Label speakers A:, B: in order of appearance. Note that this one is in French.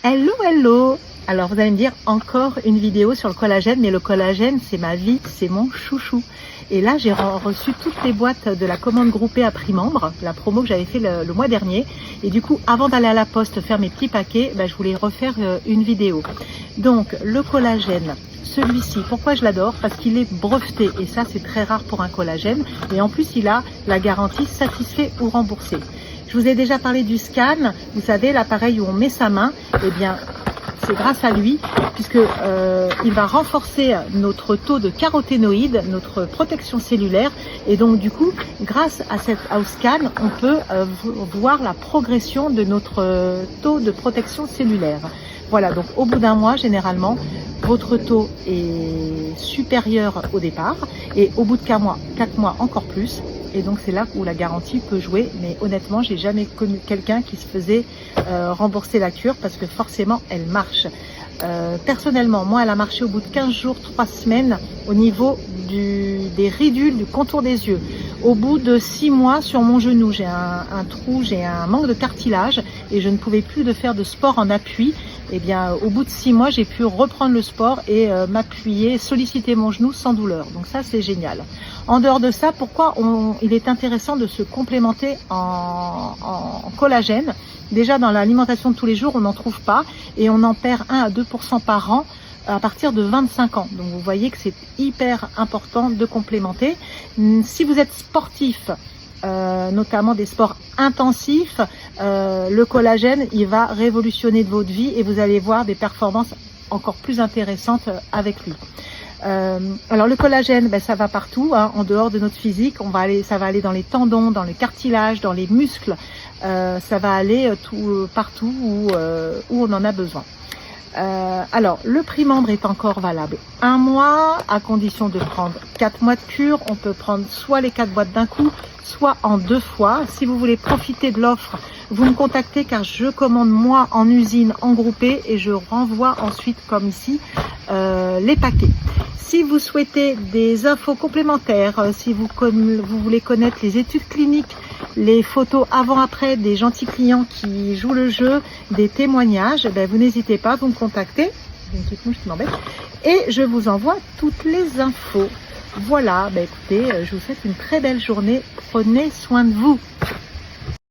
A: Hello, hello! Alors vous allez me dire encore une vidéo sur le collagène, mais le collagène c'est ma vie, c'est mon chouchou. Et là j'ai reçu toutes les boîtes de la commande groupée à prix membre, la promo que j'avais fait le mois dernier. Et du coup avant d'aller à la poste faire mes petits paquets, je voulais refaire une vidéo. Donc le collagène, celui-ci, pourquoi je l'adore? Parce qu'il est breveté et ça c'est très rare pour un collagène. Et en plus il a la garantie satisfait ou remboursé. Je vous ai déjà parlé du scan, vous savez l'appareil où on met sa main, eh bien c'est grâce à lui, puisque il va renforcer notre taux de caroténoïdes, notre protection cellulaire, et donc du coup, grâce à au scan, on peut voir la progression de notre taux de protection cellulaire. Voilà, donc au bout d'un mois, généralement, votre taux est supérieur au départ, et au bout de 4 mois encore plus. Et donc c'est là où la garantie peut jouer, mais honnêtement j'ai jamais connu quelqu'un qui se faisait rembourser la cure parce que forcément elle marche. Personnellement, moi elle a marché au bout de 15 jours, 3 semaines au niveau des ridules du contour des yeux. Au bout de 6 mois sur mon genou, j'ai un trou, j'ai un manque de cartilage et je ne pouvais plus faire de sport en appui. Et bien au bout de 6 mois, j'ai pu reprendre le sport et m'appuyer, solliciter mon genou sans douleur. Donc ça c'est génial. En dehors de ça, pourquoi il est intéressant de se complémenter en collagène? Déjà dans l'alimentation de tous les jours, on n'en trouve pas et on en perd 1 à 2% par an à partir de 25 ans. Donc vous voyez que c'est hyper important de complémenter. Si vous êtes sportif, notamment des sports intensifs, le collagène il va révolutionner votre vie et vous allez voir des performances encore plus intéressantes avec lui. Alors le collagène, ça va partout, hein, en dehors de notre physique, ça va aller dans les tendons, dans les cartilages, dans les muscles, ça va aller partout où on en a besoin. Alors le prix membre est encore valable 1 mois, à condition de prendre 4 mois de cure. On peut prendre soit les 4 boîtes d'un coup, soit en 2 fois. Si vous voulez profiter de l'offre, vous me contactez car je commande moi en usine, en groupé et je renvoie ensuite comme ici les paquets. Si vous souhaitez des infos complémentaires, si vous voulez connaître les études cliniques, les photos avant-après des gentils clients qui jouent le jeu, des témoignages, vous n'hésitez pas, vous me contactez. J'ai une petite mouche qui m'embête. Et je vous envoie toutes les infos. Voilà, écoutez, je vous souhaite une très belle journée. Prenez soin de vous.